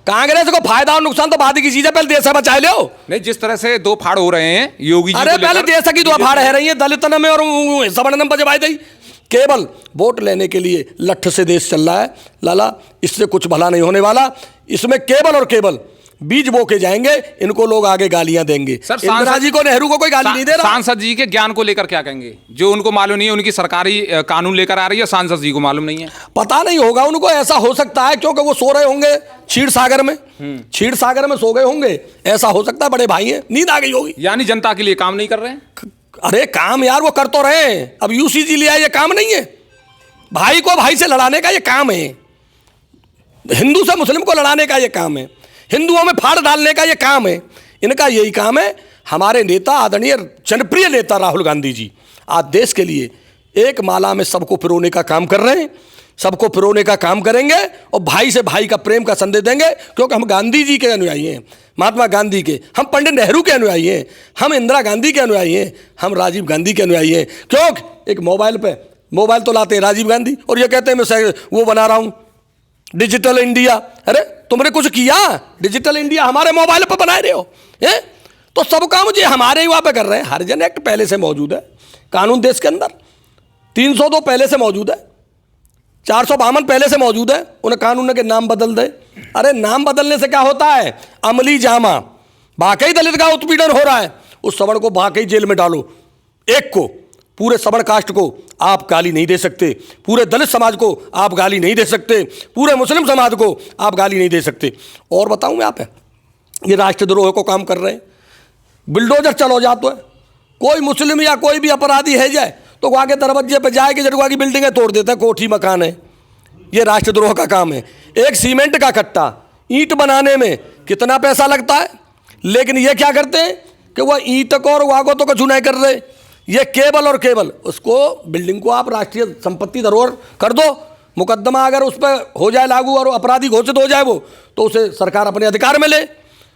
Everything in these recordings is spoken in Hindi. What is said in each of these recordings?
कांग्रेस को फायदा और नुकसान तो बाद की चीज है, पहले देश बचा लो। नहीं, जिस तरह से दो फाड़ हो रहे हैं योगी जी अरे को पहले देश की दो फाड़ है रही है, दलितन में और सवर्णम पर जमाई दी। केवल वोट लेने के लिए लठ से देश चल रहा है लाला, इससे कुछ भला नहीं होने वाला। इसमें केवल और केवल बीज बो के जाएंगे, इनको लोग आगे गालियां देंगे। इंदिरा जी को, नेहरू को कोई गाली नहीं दे रहा। सांसद जी के ज्ञान को लेकर क्या कहेंगे? जो उनको मालूम नहीं है, उनकी सरकारी कानून लेकर आ रही है, सांसद जी को मालूम नहीं है। पता नहीं होगा उनको, ऐसा हो सकता है क्योंकि वो सो रहे होंगे क्षीर सागर में, क्षीर सागर में सो गए होंगे, ऐसा हो सकता है। बड़े भाई हैं, नींद आ गई होगी। यानी जनता के लिए काम नहीं कर रहे हैं। अरे काम यार वो कर तो रहे हैं, अब यूसीजी लिया, ये काम नहीं है। भाई को भाई से लड़ाने का ये काम है, हिंदू से मुस्लिम को लड़ाने का ये काम है, हिंदुओं में फाड़ डालने का ये काम है। इनका यही काम है। हमारे नेता, आदरणीय जनप्रिय नेता राहुल गांधी जी आज देश के लिए एक माला में सबको पिरोने का काम कर रहे हैं, सबको पिरोने का काम करेंगे और भाई से भाई का प्रेम का संदेश देंगे। क्योंकि हम गांधी जी के अनुयायी हैं, महात्मा गांधी के, हम पंडित नेहरू के अनुयायी हैं, हम इंदिरा गांधी के अनुयायी हैं, हम राजीव गांधी के अनुयायी हैं। क्योंकि एक मोबाइल तो लाते हैं राजीव गांधी और ये कहते हैं मैं वो बना रहा हूँ डिजिटल इंडिया। अरे तुमने कुछ किया? डिजिटल इंडिया हमारे मोबाइल पर बना रहे हो हैं? तो सब काम जो हमारे युवा पे कर रहे हैं। हरिजन एक्ट पहले से मौजूद है कानून देश के अंदर, 302 पहले से मौजूद है, 452 पहले से मौजूद है। उन्हें कानून के नाम बदल दे। अरे नाम बदलने से क्या होता है? अमली जामा, वाकई दलित का उत्पीड़न हो रहा है, उस सवर्ण को वाकई जेल में डालो। एक को, पूरे सवर्ण कास्ट को आप गाली नहीं दे सकते, पूरे दलित समाज को आप गाली नहीं दे सकते, पूरे मुस्लिम समाज को आप गाली नहीं दे सकते। और बताऊं मैं, आप ये राष्ट्रद्रोह को काम कर रहे हैं। बिल्डोजर चलो जाते है, कोई मुस्लिम या कोई भी अपराधी है जाए तो वहाँ के दरवाजे पे जाए कि जड़ुआ की बिल्डिंगें तोड़ देते हैं, कोठी मकान है। ये राष्ट्रद्रोह का काम है। एक सीमेंट का कट्टा ईंट बनाने में कितना पैसा लगता है, लेकिन ये क्या करते हैं कि वह ईंट को और वागों तो कुछ नहीं कर रहे। ये केवल और केवल उसको, बिल्डिंग को आप राष्ट्रीय संपत्ति धरोहर कर दो, मुकदमा अगर उस पर हो जाए लागू और अपराधी घोषित हो जाए वो, तो उसे सरकार अपने अधिकार में ले।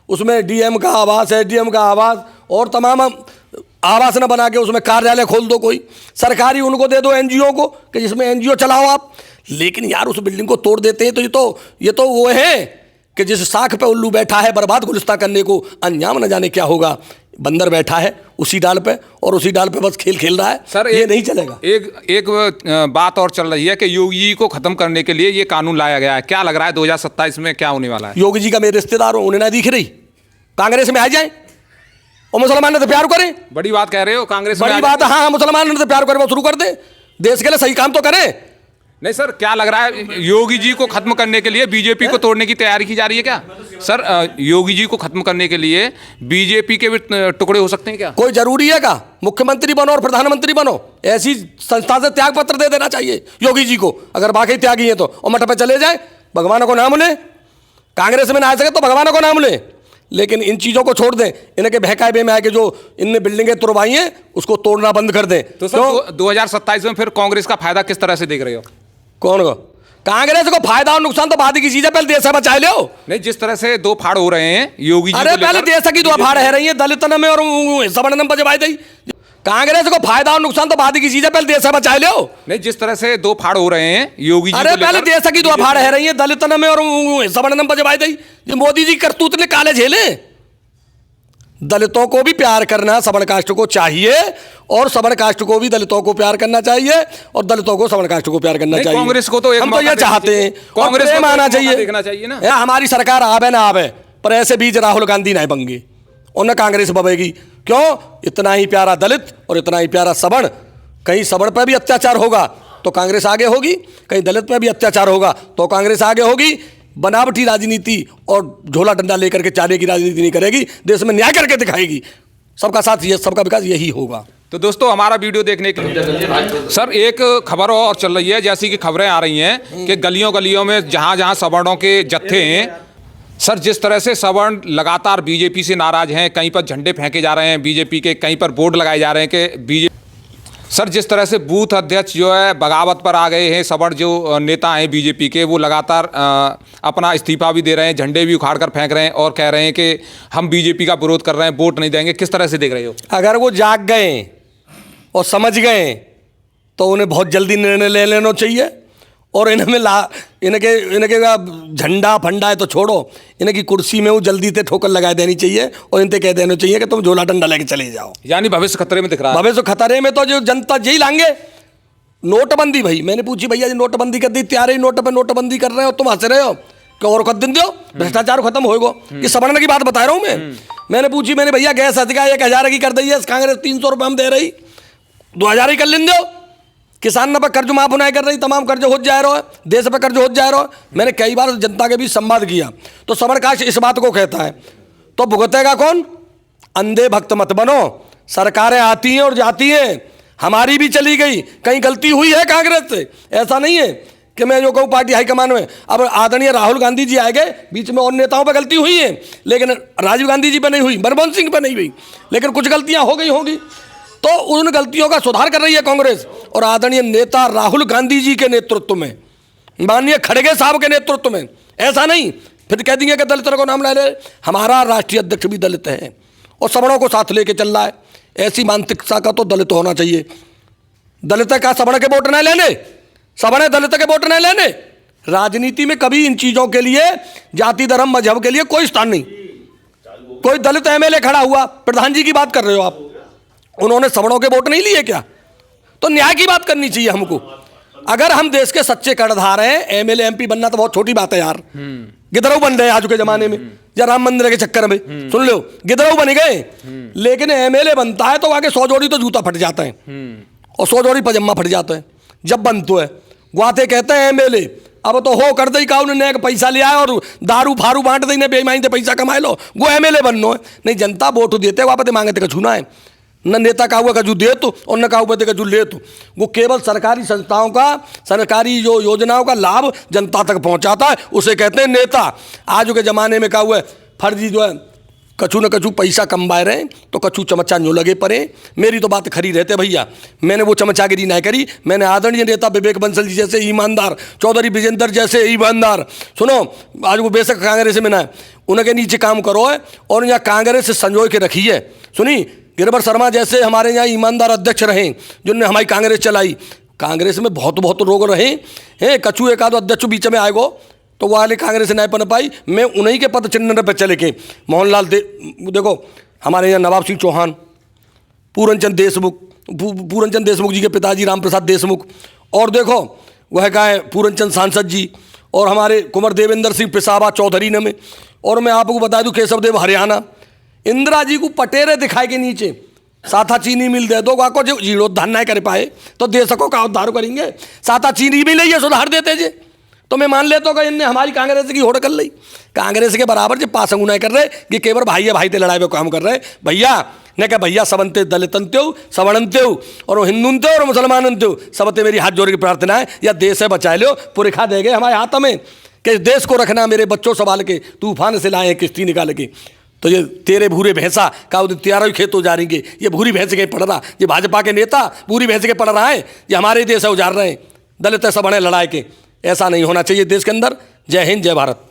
उसमें डीएम का आवास है, डीएम का आवास और तमाम आवास न बना के उसमें कार्यालय खोल दो, कोई सरकारी उनको दे दो एनजीओ को कि जिसमें एनजीओ चलाओ आप। लेकिन यार उस बिल्डिंग को तोड़ देते हैं। तो ये तो वो है कि जिस शाख पे उल्लू बैठा है बर्बाद गुलिस्ता करने को, अंजाम न जाने क्या होगा। बंदर बैठा है उसी डाल पे और उसी डाल पे बस खेल रहा है। सर ये नहीं चलेगा। एक बात और चल रही है कि योगी जी को खत्म करने के लिए ये कानून लाया गया है। क्या लग रहा है 2027 में क्या होने वाला है? योगी जी का मेरे रिश्तेदार हो, उन्हें ना दिख रही, कांग्रेस में आ जाए और मुसलमान ने तो प्यार करें। बड़ी बात कह रहे हो, कांग्रेस में बड़ी बात है। हाँ, मुसलमान ने तो प्यार करें, वो शुरू कर दे, देश के लिए सही काम तो करें। नहीं सर, क्या लग रहा है योगी जी को खत्म करने के लिए बीजेपी को तोड़ने की तैयारी की जा रही है क्या? सर योगी जी को खत्म करने के लिए बीजेपी के भी टुकड़े हो सकते हैं क्या? कोई जरूरी है क्या? मुख्यमंत्री बनो और प्रधानमंत्री बनो, ऐसी संस्था से त्याग पत्र दे देना चाहिए योगी जी को, अगर बाकी त्यागी है तो, और मठ पे चले जाए, भगवान को नाम ले। कांग्रेस में ना आ सके तो भगवान को नाम ले, लेकिन इन चीज़ों को छोड़ दें। इनके बहकावे में आके जो इनने बिल्डिंगें तुड़वाई हैं उसको तोड़ना बंद कर दें। तो सर 2027 में फिर कांग्रेस का फायदा किस तरह से देख रहे हो? कौन को? कांग्रेस को फायदा और नुकसान तो बाद की चीज है, पहले देश बचा लो। नहीं, जिस तरह से दो फाड़ हो रहे हैं योगी जी, अरे पहले देश की दो फाड़ है रही है, दलितन में और सवर्णम पर जमाई दी। कांग्रेस को फायदा और नुकसान तो बाद की चीज है, पहले देश बचा लो। नहीं, जिस तरह से दो फाड़ हो रहे हैं योगी जी, अरे पहले देश की दो फाड़ है रही है, दलितन में और सवर्णम पर जमाई दी। मोदी जी करतूत ने काले झेले। दलितों को भी प्यार करना सवर्ण कास्ट को चाहिए और सवर्ण कास्ट को भी दलितों को प्यार करना चाहिए और दलितों को सवर्ण कास्ट को प्यार करना चाहिए। कांग्रेस को तो हम तो ये चाहते हैं, कांग्रेस को आना चाहिए, देखना चाहिए ना। हमारी सरकार आवे ना आवे, पर ऐसे बीच राहुल गांधी नहीं बंगे और न कांग्रेस बबेगी। क्यों? इतना ही प्यारा दलित और इतना ही प्यारा सवर्ण, कहीं सवर्ण पर भी अत्याचार होगा तो कांग्रेस आगे होगी, कहीं दलित पर भी अत्याचार होगा तो कांग्रेस आगे होगी। बनावटी राजनीति और झोला डंडा लेकर के चाले की राजनीति नहीं करेगी, देश में न्याय करके दिखाएगी। सबका साथ, ये सबका विकास, यही होगा। तो दोस्तों, हमारा वीडियो देखने के लिए सर एक खबर और चल रही है, जैसी कि खबरें आ रही हैं कि गलियों गलियों में जहां जहां सवर्णों के जत्थे हैं, सर जिस तरह से सवर्ण लगातार बीजेपी से नाराज हैं, कहीं पर झंडे फेंके जा रहे हैं बीजेपी के, कहीं पर बोर्ड लगाए जा रहे हैं कि बीजेपी, सर जिस तरह से बूथ अध्यक्ष जो है बगावत पर आ गए हैं, सवर्ण जो नेता हैं बीजेपी के, वो लगातार अपना इस्तीफा भी दे रहे हैं, झंडे भी उखाड़ कर फेंक रहे हैं और कह रहे हैं कि हम बीजेपी का विरोध कर रहे हैं, वोट नहीं देंगे। किस तरह से देख रहे हो? अगर वो जाग गए और समझ गए तो उन्हें बहुत जल्दी निर्णय ले लेना चाहिए और इनके झंडा फंडा है तो छोड़ो, इनकी कुर्सी में वो जल्दी से ठोकर लगा देनी चाहिए और इनसे कह देना चाहिए कि तुम झोला डंडा लेके चले जाओ। यानी भविष्य खतरे में दिख रहा है। भविष्य खतरे में तो जो जनता यही लाएंगे। नोटबंदी भाई, मैंने पूछी भैया जी नोटबंदी कर दी, त्यारे नोट पे नोटबंदी कर रहे हो, तुम हंस रहे हो कि और कर दिन दो भ्रष्टाचार खत्म होएगा। कि सवर्ण की बात बता रहा हूँ मैंने पूछी, मैंने भैया गैस अधिकार 1000 की कर दी है कांग्रेस, 300 रुपये हम दे रही, 2000 ही कर लें दो। किसान न पर कर्ज माफ नहीं कर रही, तमाम कर्ज हो जा रहा है, देश पे कर्ज हो जा रहा है। मैंने कई बार जनता के बीच संवाद किया तो समरकाश इस बात को कहता है, तो भुगतेगा कौन? अंधे भक्त मत बनो, सरकारें आती हैं और जाती हैं, हमारी भी चली गई, कहीं गलती हुई है कांग्रेस से, ऐसा नहीं है कि मैं जो कहूँ पार्टी हाईकमान में। अब आदरणीय राहुल गांधी जी आए गए, बीच में और नेताओं पर गलती हुई है, लेकिन राजीव गांधी जी पर नहीं हुई, मनमोहन सिंह पर नहीं हुई, लेकिन कुछ गलतियां हो गई होंगी, तो उन गलतियों का सुधार कर रही है कांग्रेस। और आदरणीय नेता राहुल गांधी जी के नेतृत्व में, माननीय खड़गे साहब के नेतृत्व में, ऐसा नहीं फिर कह देंगे कि दलितों को नाम ले ले। हमारा राष्ट्रीय अध्यक्ष भी दलित है और सवर्णों को साथ लेके चल रहा है। ऐसी मानसिकता का तो दलित होना चाहिए। दलित का सवर्ण के वोट नहीं लेने, सवर्ण दलित के वोट नहीं लेने। राजनीति में कभी इन चीजों के लिए, जाति धर्म मजहब के लिए कोई स्थान नहीं। कोई दलित एमएलए खड़ा हुआ, प्रधान जी की बात कर रहे हो आप, उन्होंने सवर्णों के वोट नहीं लिए क्या? तो न्याय की बात करनी चाहिए हमको। अगर हम देश के सच्चे कर्णधार हैं, एमएलए एमपी बनना तो बहुत छोटी बात है यार, गिदड़ऊ बन रहे आज के जमाने में, या राम मंदिर के चक्कर में सुन लो गिदड़ऊ बन गए। लेकिन एमएलए बनता है तो आगे 100 जोड़ी तो जूता फट जाता है और 100 जोड़ी पजामा फट जाता है जब बनते है। गुआते कहते हैं एमएलए अब तो हो कर दई का उन्होंने पैसा लिया है और दारू फारू बांट दी ने, बेईमानी से पैसा कमा लो, वो एमएलए बननो है। नहीं, जनता वोट देते वापस मांगते कछूना है, न नेता का हुआ कजू दे तो और न का हुआ कजू ले तो। वो केवल सरकारी संस्थाओं का, सरकारी जो योजनाओं का लाभ जनता तक पहुंचाता है, उसे कहते हैं नेता। आज के ज़माने में क्या हुआ है, फर्जी जो है कछू न कछू पैसा कमाए रहे तो कछू चमचा न्यू लगे पड़े। मेरी तो बात खरी रहते भैया, मैंने वो चमचागिरी नहीं करी। मैंने आदरणीय नेता विवेक बंसल जी जैसे ईमानदार, चौधरी विजेंद्र जैसे ईमानदार, सुनो आज वो बेशक कांग्रेस में ना है, उनके नीचे काम करो है और यहाँ कांग्रेस से संजो के रखी है। सुनी गिरवर शर्मा जैसे हमारे यहाँ ईमानदार अध्यक्ष रहे जिनने हमारी कांग्रेस चलाई। कांग्रेस में बहुत लोग रहे हैं, कछू एक आध अध्यक्ष बीच में आएगो तो वो वाले कांग्रेस नहीं बन पाई। मैं उन्हीं के पद चिन्ह पर चले के मोहनलाल देखो हमारे यहाँ नवाब सिंह चौहान, पूरनचंद देशमुख जी के पिताजी राम प्रसाद देशमुख, और देखो वह का है पूरनचंद सांसद जी, और हमारे कुंवर देवेंद्र सिंह पिसाबा चौधरी ने में, और मैं आपको बता दूं केशव देव हरियाणा। इंदिरा जी को पटेरे दिखाए के नीचे साथा चीनी मिल दे दो, को जो जीर्णोद्धार नहीं कर पाए तो देशकों का उद्धार करेंगे। साथा चीनी मिल ये सुधार देते जे तो मैं मान लेता हूँ कि इनने हमारी कांग्रेस की होड़ कर ली। कांग्रेस के बराबर जो पासंगू नहीं कर रहे कि केवल भाई है भाई ते लड़ाई पे काम कर रहे भैया ने कहा भैया सबनते दलितंत्यो सवर्णंत्यो और हिंदुंत्यो और मुसलमानंत्यो सबते मेरी हाथ जोड़ की प्रार्थना है, या देश है बचा लो, पुरखा देंगे हमारे हाथ में कि इस देश को रखना, मेरे बच्चों संभाल के, तूफान से लाए किश्ती निकाल के। तो ये तेरे भूरे भैंसा का त्यारा खेतों जा रही, ये भूरी भैंस के पढ़ रहा, ये भाजपा के नेता भूरी भैंस के पढ़ रहा है, ये हमारे देश है उजाड़ रहे हैं, दलित सब बड़े लड़ाई के। ऐसा नहीं होना चाहिए देश के अंदर। जय हिंद, जय भारत।